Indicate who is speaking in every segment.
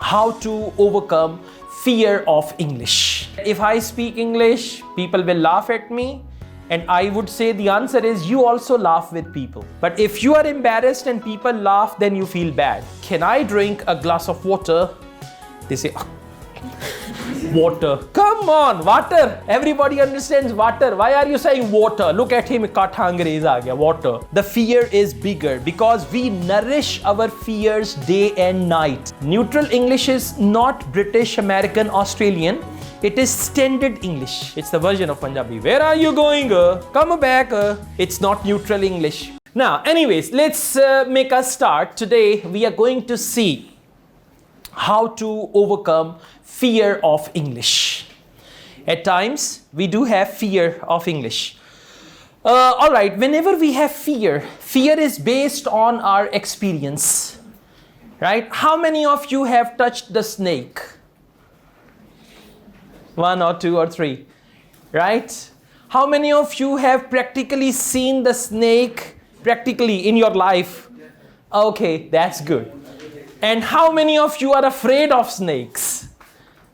Speaker 1: how to overcome fear of English. If I speak English, people will laugh at me. And I would say the answer is you also laugh with people. But if you are embarrassed and people laugh, then you feel bad. Can I drink a glass of water? They say, water. Come on, water. Everybody understands water. Why are you saying water? Look at him, water. The fear is bigger because we nourish our fears day and night. Neutral English is not British, American, Australian. It is standard English. It's the version of Punjabi. Where are you going? Come back. It's not neutral English. Now, anyways, let's make a start. Today, we are going to see how to overcome fear of English. At times, we do have fear of English. All right, whenever we have fear, fear is based on our experience, right? How many of you have touched the snake? One or two or three, right? How many of you have practically seen the snake practically in your life? Okay, that's good. And how many of you are afraid of snakes?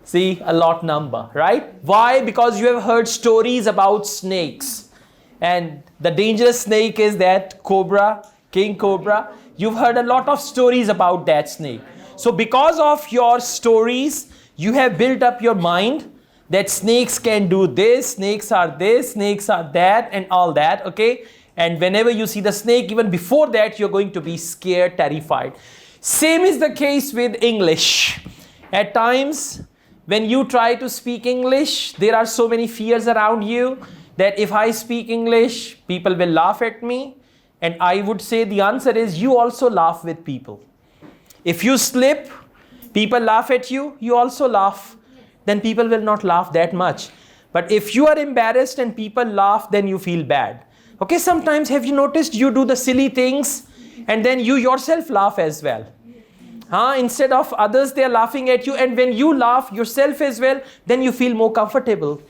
Speaker 1: See, a lot number, right? Why? Because you have heard stories about snakes. And the dangerous snake is that cobra, king cobra. You've heard a lot of stories about that snake. So because of your stories, you have built up your mind that snakes can do this, snakes are that, and all that, okay? And whenever you see the snake, even before that, you're going to be scared, terrified. Same is the case with English. At times, when you try to speak English, there are so many fears around you that if I speak English, people will laugh at me. And I would say the answer is you also laugh with people. If you slip, people laugh at you, you also laugh. Then people will not laugh that much. But if you are embarrassed and people laugh, then you feel bad. Okay, sometimes have you noticed you do the silly things and then you yourself laugh as well? Instead of others, they are laughing at you, and when you laugh yourself as well, then you feel more comfortable.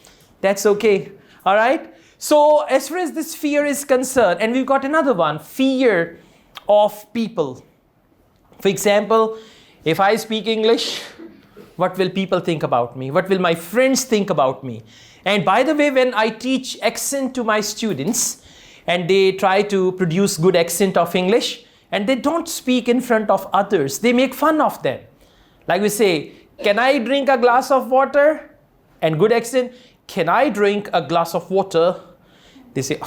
Speaker 1: That's okay. All right? So as far as this fear is concerned, and we've got another one, fear of people. For example, if I speak English, what will people think about me? What will my friends think about me? And by the way, when I teach accent to my students and they try to produce good accent of English and they don't speak in front of others, they make fun of them. Like we say, can I drink a glass of water? And good accent, can I drink a glass of water? They say,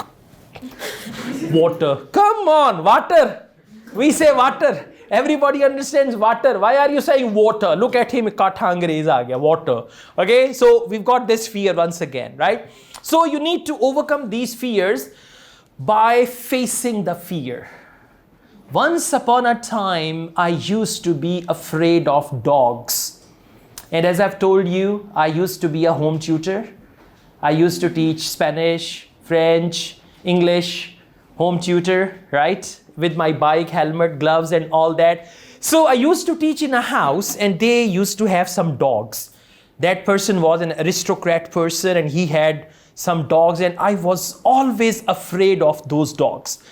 Speaker 1: water. Come on, water. We say water. Everybody understands water. Why are you saying water? Look at him, water. Okay, so we've got this fear once again, right? So you need to overcome these fears by facing the fear. Once upon a time, I used to be afraid of dogs. And as I've told you, I used to be a home tutor. I used to teach Spanish, French, English, home tutor, right? With my bike, helmet, gloves and all that. So I used to teach in a house and they used to have some dogs. That person was an aristocrat person and he had some dogs and I was always afraid of those dogs.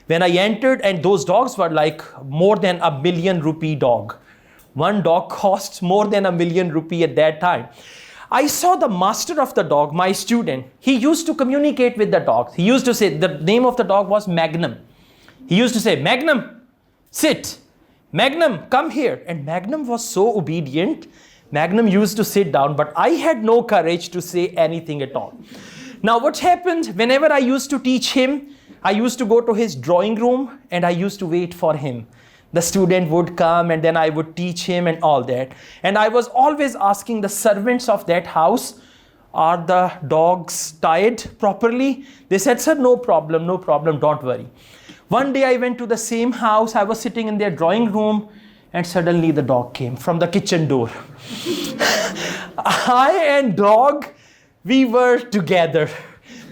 Speaker 1: When I entered, and those dogs were like more than ₹1 million dog. One dog cost more than ₹1 million at that time. I saw the master of the dog, my student. He used to communicate with the dog. He used to say, the name of the dog was Magnum. He used to say, Magnum, sit. Magnum, come here. And Magnum was so obedient. Magnum used to sit down, but I had no courage to say anything at all. Now what happened, whenever I used to teach him, I used to go to his drawing room and I used to wait for him. The student would come and then I would teach him and all that. And I was always asking the servants of that house, are the dogs tied properly? They said, sir, no problem, don't worry. One day I went to the same house, I was sitting in their drawing room and suddenly the dog came from the kitchen door. I and dog, we were together.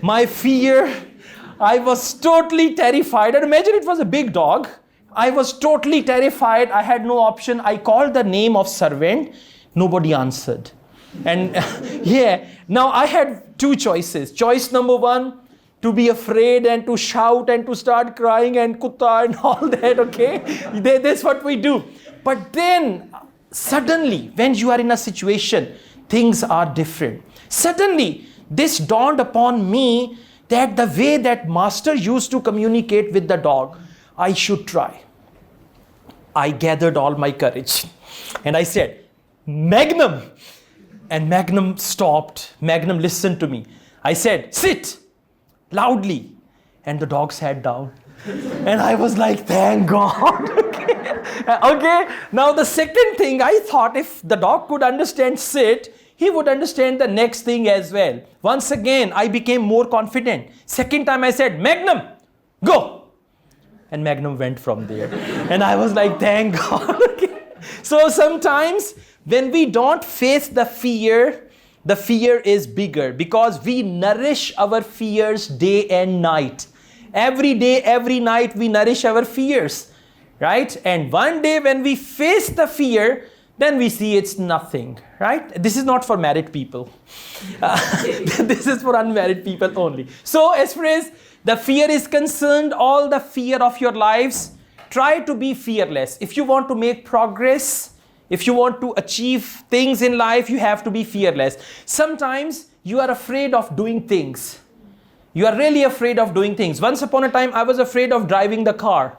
Speaker 1: My fear, I was totally terrified. And imagine it was a big dog. I was totally terrified. I had no option. I called the name of servant. Nobody answered. And yeah, now I had two choices. Choice number one, to be afraid and to shout and to start crying and kutta and all that, okay? That's what we do. But then suddenly, when you are in a situation, things are different. Suddenly, this dawned upon me that the way that master used to communicate with the dog, I should try. I gathered all my courage and I said, Magnum. And Magnum stopped. Magnum listened to me. I said, sit, loudly. And the dog sat down. And I was like, thank God. Okay. Now the second thing, I thought if the dog could understand sit, he would understand the next thing as well. Once again, I became more confident. Second time I said, Magnum, go. And Magnum went from there. And I was like, thank God. Okay. So sometimes when we don't face the fear is bigger because we nourish our fears day and night. Every day, every night we nourish our fears, right? And one day when we face the fear, then we see it's nothing, right? This is not for married people. This is for unmarried people only. So as far as the fear is concerned, all the fear of your lives, try to be fearless. If you want to make progress, if you want to achieve things in life, you have to be fearless. Sometimes you are afraid of doing things. You are really afraid of doing things. Once upon a time, I was afraid of driving the car.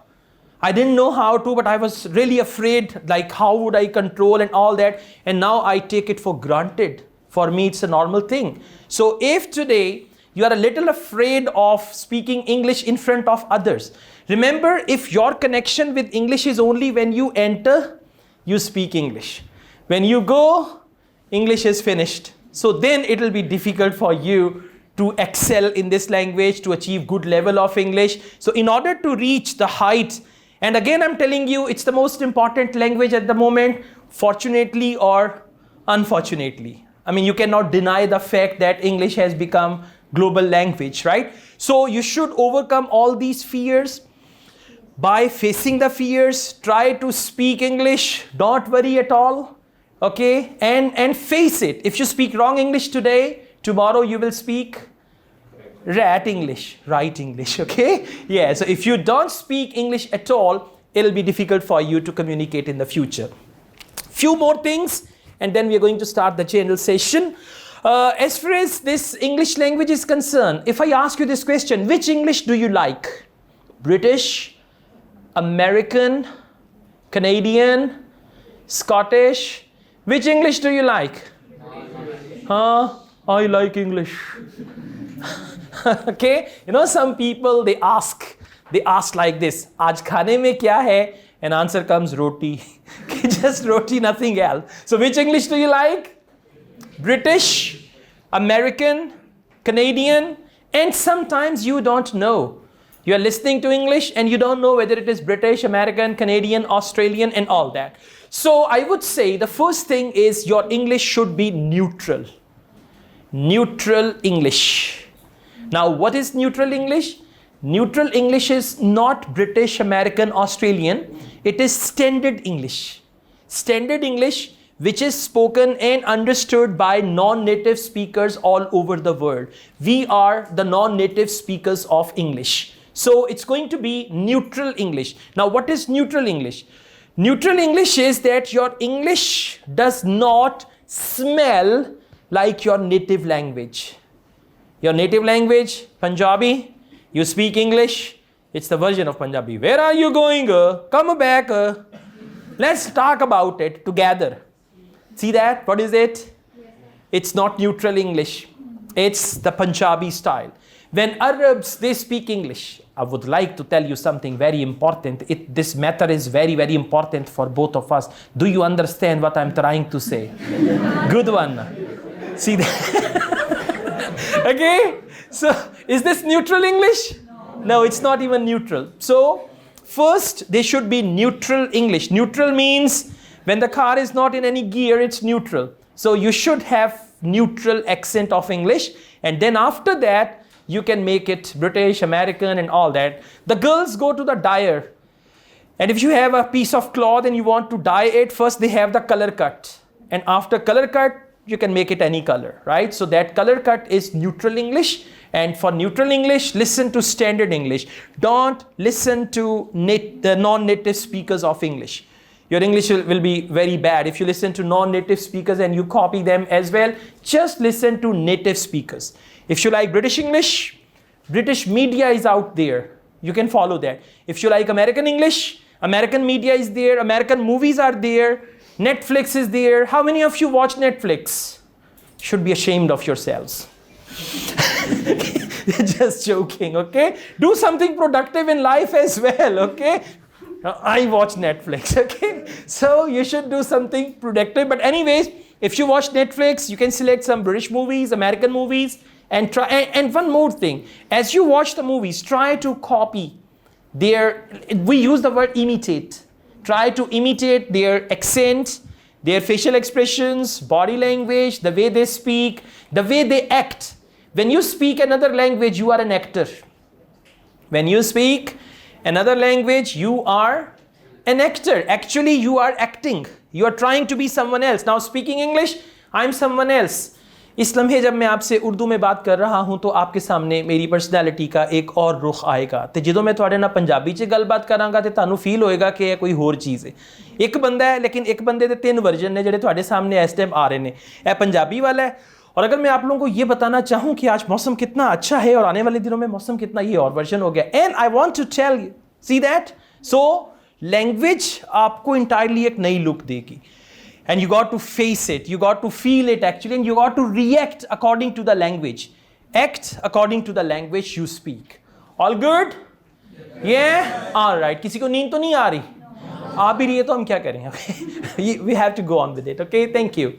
Speaker 1: I didn't know how to, but I was really afraid, like how would I control and all that. And now I take it for granted. For me, it's a normal thing. So if today you are a little afraid of speaking English in front of others, remember, if your connection with English is only when you enter, you speak English. When you go, English is finished. So then it will be difficult for you to excel in this language, to achieve good level of English. So in order to reach the height, and again I'm telling you, it's the most important language at the moment, fortunately or unfortunately. I mean, you cannot deny the fact that English has become global language, right? So you should overcome all these fears by facing the fears. Try to speak English, don't worry at all, okay? And face it. If you speak wrong English today, tomorrow you will speak right English, okay? Yeah, so if you don't speak English at all, it'll be difficult for you to communicate in the future. Few more things, and then we're going to start the general session. As far as this English language is concerned, if I ask you this question, which English do you like? British, American, Canadian, Scottish? Which English do you like? I like English. Okay, you know, some people they ask like this, "Aaj khane mein kya hai?" And answer comes roti. Just roti, nothing else. So which English do you like? British, American, Canadian, and sometimes you don't know. You are listening to English and you don't know whether it is British, American, Canadian, Australian, and all that. So I would say the first thing is your English should be neutral. Neutral English. Now, what is neutral English? Neutral English is not British, American, Australian. It is standard English. Standard English, which is spoken and understood by non-native speakers all over the world. We are the non-native speakers of English. So it's going to be neutral English. Now, what is neutral English? Neutral English is that your English does not smell like your native language. Your native language, Punjabi, you speak English, it's the version of Punjabi. Where are you going? Come back. Let's talk about it together. See that? What is it? It's not neutral English. It's the Punjabi style. When Arabs, they speak English, I would like to tell you something very important. This matter is very, very important for both of us. Do you understand what I'm trying to say? Good one. See that? Okay, so is this neutral English? No, it's not even neutral. So first, they should be neutral English. Neutral means when the car is not in any gear, it's neutral. So you should have neutral accent of English, and then after that, you can make it British, American, and all that. The girls go to the dyer, and if you have a piece of cloth and you want to dye it, first they have the color cut, and after color cut, you can make it any color, right? So that color cut is neutral English. And for neutral English, listen to standard English. Don't listen to the non-native speakers of English. your English will be very bad. If you listen to non-native speakers and you copy them as well, just listen to native speakers. If you like British English, British media is out there. You can follow that. If you like American English, American media is there, American movies are there, Netflix is there. How many of you watch Netflix? Should be ashamed of yourselves. Just joking, okay? Do something productive in life as well, okay? I watch Netflix, okay? So you should do something productive. But anyways, if you watch Netflix, you can select some British movies, American movies, and try. And one more thing, as you watch the movies, try to copy we use the word imitate. Try to imitate their accent, their facial expressions, body language, the way they speak, the way they act. When you speak another language, you are an actor. When you speak another language, you are an actor. Actually, you are acting. You are trying to be someone else. Now, speaking English, I'm someone else. इस लम्हे जब मैं आपसे उर्दू में बात कर रहा हूँ तो आपके सामने मेरी पर्सनैलिटी का एक और रुख आएगा तो ਜਦੋਂ मैं ਤੁਹਾਡੇ ਨਾਲ ਪੰਜਾਬੀ 'ਚ ਗੱਲਬਾਤ ਕਰਾਂਗਾ ਤੇ ਤੁਹਾਨੂੰ ਫੀਲ ਹੋਏਗਾ ਕਿ ਇਹ ਕੋਈ ਹੋਰ ਚੀਜ਼ ਹੈ ਇੱਕ ਬੰਦਾ ਹੈ लेकिन एक बंदे ਦੇ ਤਿੰਨ वर्जन ने ਜਿਹੜੇ ਤੁਹਾਡੇ सामने इस टाइम आ रहे हैं ਇਹ पंजाबी वाला है और अगर मैं आप लोगों को ये बताना चाहूँ कि आज मौसम कितना अच्छा है और आने वाले दिनों में मौसम कितना ये और वर्जन हो गया and I want to tell you see that so language आपको इंटायरली एक नई लुक देगी and you got to face it, you got to feel it actually, and you got to react according to the language, act according to the language you speak. All good? Yeah? All right. किसी को नींद तो नहीं आ रही? आ भी रही है तो हम क्या करें? We have to go on with it. Okay, thank you.